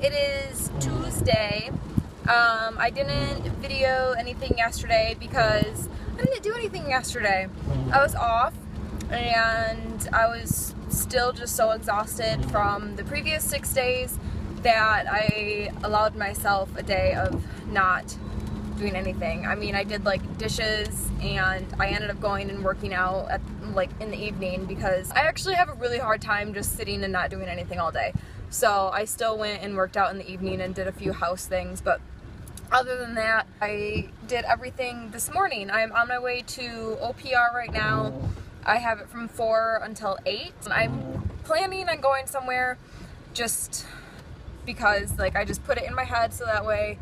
it is Tuesday. I didn't video anything yesterday because I didn't do anything yesterday. I was off and I was still just so exhausted from the previous 6 days that I allowed myself a day of not doing anything. I mean, I did like dishes and I ended up going and working out at in the evening because I actually have a really hard time just sitting and not doing anything all day. So I still went and worked out in the evening and did a few house things, but other than that, I did everything this morning. I'm on my way to OPR right now. I have it from 4 until 8. I'm planning on going somewhere just because I just put it in my head so that way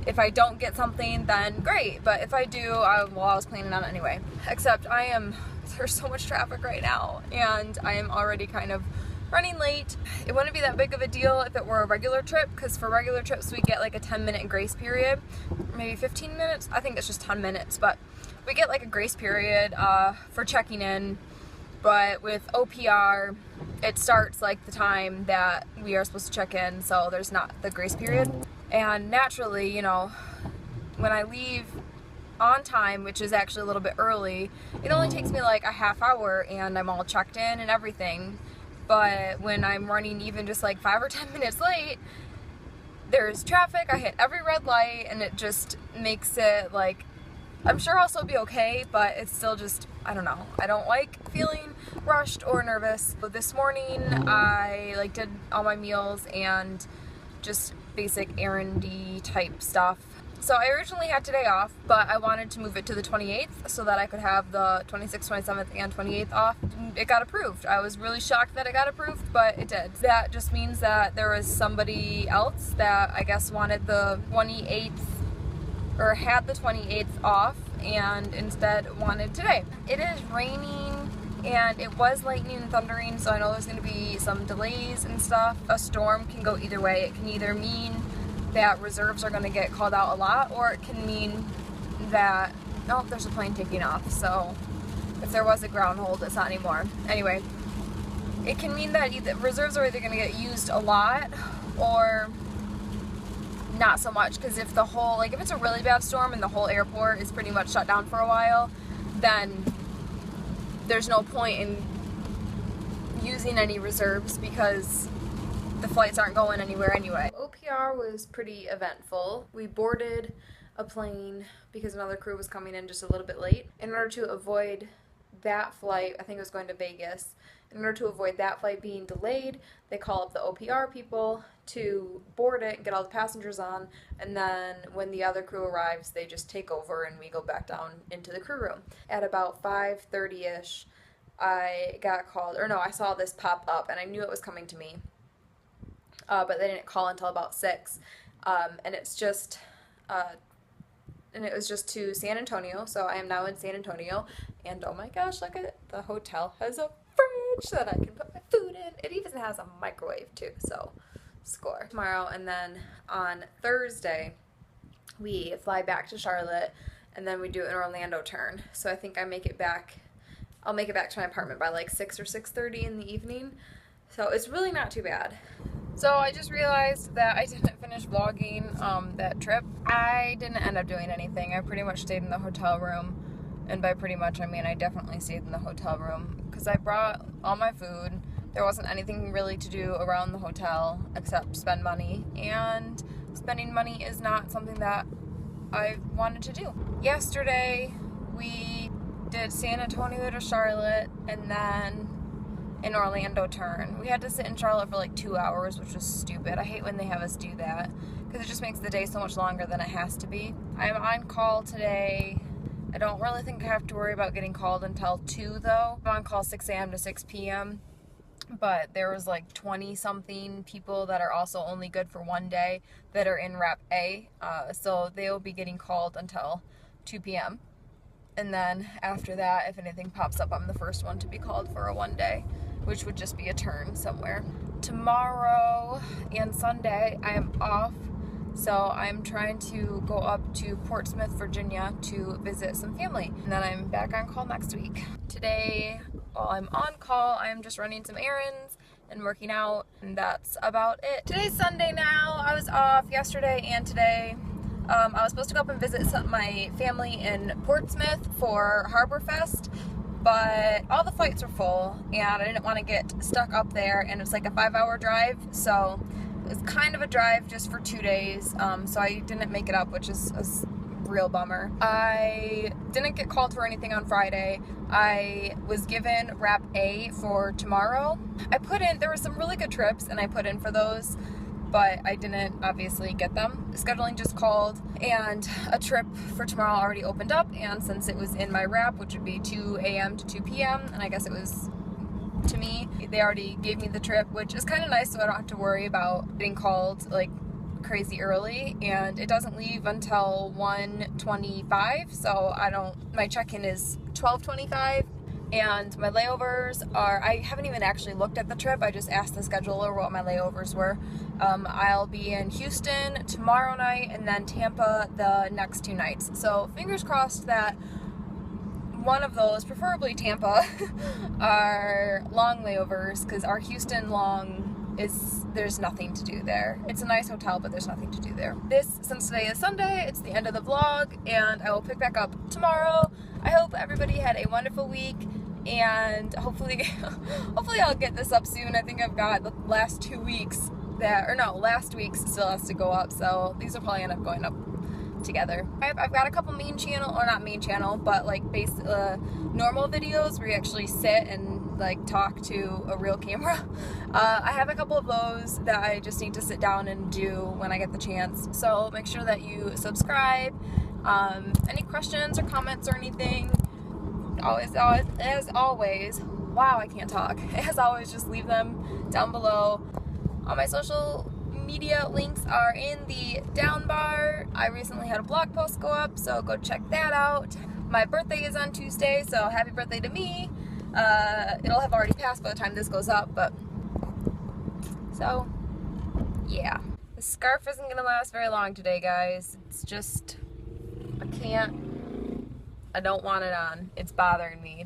if I don't get something, then great. But if I do, I was planning on it anyway. Except there's so much traffic right now and I am already kind of running late. It wouldn't be that big of a deal if it were a regular trip, because for regular trips we get like a 10-minute grace period, maybe 15 minutes. I think it's just 10 minutes, but we get like a grace period for checking in. But with OPR, it starts like the time that we are supposed to check in, so there's not the grace period. And naturally, you know, when I leave on time, which is actually a little bit early, it only takes me like a half hour and I'm all checked in and everything. But when I'm running even just like 5 or 10 minutes late, there's traffic, I hit every red light, and it just makes it like, I'm sure I'll still be okay, but it's still just, I don't know. I don't like feeling rushed or nervous. So this morning I did all my meals and just basic errandy type stuff. So I originally had today off, but I wanted to move it to the 28th so that I could have the 26th, 27th, and 28th off. It got approved. I was really shocked that it got approved, but it did. That just means that there was somebody else that I guess wanted the 28th, or had the 28th off, and instead wanted today. It is raining and it was lightning and thundering, so I know there's going to be some delays and stuff. A storm can go either way. It can either mean that reserves are going to get called out a lot, or it can mean that, oh, there's a plane taking off, so if there was a ground hold, it's not anymore. Anyway, it can mean that reserves are either going to get used a lot or not so much, because if if it's a really bad storm and the whole airport is pretty much shut down for a while, then there's no point in using any reserves because the flights aren't going anywhere anyway. OPR was pretty eventful. We boarded a plane because another crew was coming in just a little bit late. In order to avoid that flight, I think it was going to Vegas, in order to avoid that flight being delayed, they call up the OPR people to board it and get all the passengers on, and then when the other crew arrives, they just take over and we go back down into the crew room. At about 5:30ish, I got called, or no, I saw this pop up and I knew it was coming to me. But they didn't call until about 6, and it was just to San Antonio, so I am now in San Antonio, and oh my gosh, look at it, the hotel has a fridge that I can put my food in. It even has a microwave too, so score. Tomorrow, and then on Thursday, we fly back to Charlotte, and then we do an Orlando turn, so I think I'll make it back to my apartment by like 6 or 6:30 in the evening, so it's really not too bad. So I just realized that I didn't finish vlogging that trip. I didn't end up doing anything. I pretty much stayed in the hotel room, and by pretty much I mean I definitely stayed in the hotel room because I brought all my food. There wasn't anything really to do around the hotel except spend money, and spending money is not something that I wanted to do. Yesterday we did San Antonio to Charlotte and then an Orlando turn. We had to sit in Charlotte for like 2 hours, which was stupid. I hate when they have us do that because it just makes the day so much longer than it has to be. I'm on call today. I don't really think I have to worry about getting called until 2 though. I'm on call 6 a.m. to 6 p.m. But there was like 20 something people that are also only good for 1 day that are in Rep A. So they will be getting called until 2 p.m. And then after that, if anything pops up, I'm the first one to be called for a 1 day, which would just be a turn somewhere. Tomorrow and Sunday, I am off, so I'm trying to go up to Portsmouth, Virginia to visit some family. And then I'm back on call next week. Today, while I'm on call, I'm just running some errands and working out, and that's about it. Today's Sunday now. I was off yesterday and today. I was supposed to go up and visit my family in Portsmouth for Harbor Fest, but all the flights were full and I didn't want to get stuck up there, and it was like a 5-hour drive, so it was kind of a drive just for 2 days, so I didn't make it up, which is a real bummer. I didn't get called for anything on Friday. I was given Wrap A for tomorrow. There were some really good trips and I put in for those, but I didn't obviously get them. Scheduling just called and a trip for tomorrow already opened up, and since it was in my wrap, which would be 2 a.m. to 2 p.m., and I guess it was to me, they already gave me the trip, which is kind of nice, so I don't have to worry about getting called like crazy early, and it doesn't leave until 1:25, so my check-in is 12:25, and my layovers are, I haven't even actually looked at the trip, I just asked the scheduler what my layovers were. I'll be in Houston tomorrow night and then Tampa the next 2 nights, so fingers crossed that one of those, preferably Tampa, are long layovers, because our Houston long there's nothing to do there. It's a nice hotel, but there's nothing to do there. Since today is Sunday, it's the end of the vlog, and I will pick back up tomorrow. I hope everybody had a wonderful week, and hopefully I'll get this up soon. I think I've got the last 2 weeks last week's still has to go up, so these will probably end up going up together. I've got a couple main channel, or not main channel, but like normal videos where you actually sit and like talk to a real camera. I have a couple of those that I just need to sit down and do when I get the chance, so make sure that you subscribe. Any questions or comments or anything, as always, wow, I can't talk. As always, just leave them down below. All my social media links are in the down bar. I recently had a blog post go up, so go check that out. My birthday is on Tuesday, so happy birthday to me. It'll have already passed by the time this goes up, but so yeah. The scarf isn't gonna last very long today, guys. It's just, I don't want it on. It's bothering me.